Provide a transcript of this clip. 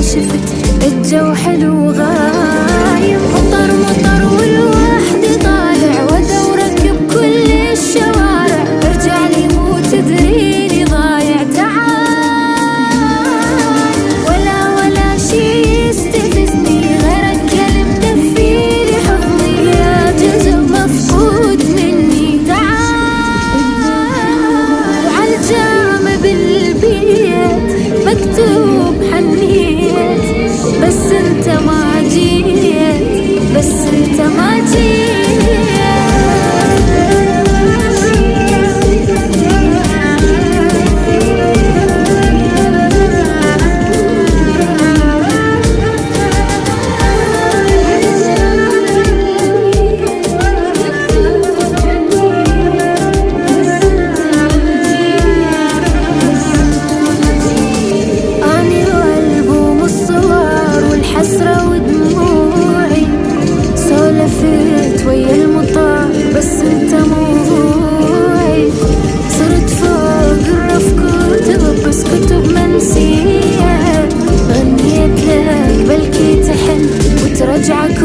شفت الجو حلو غايم، مطر مطر والوحد طالع وادورك بكل الشوارع، ارجع لي مو تدريني ضايع، تعال ولا شي يستفزني غيرك كلمة مدفيلي حضني، يا جزء مفقود مني، تعال وعالجام بالبيت مكتوب حنيت، بس انت ما جيت، بس انت ما جيت. حسرة ودموعي سولفت ويا المطار، بس انت موضوعي، صرت فوق الرف كتب بس كتب منسية، غنيت لك بلكي تحن وترجعك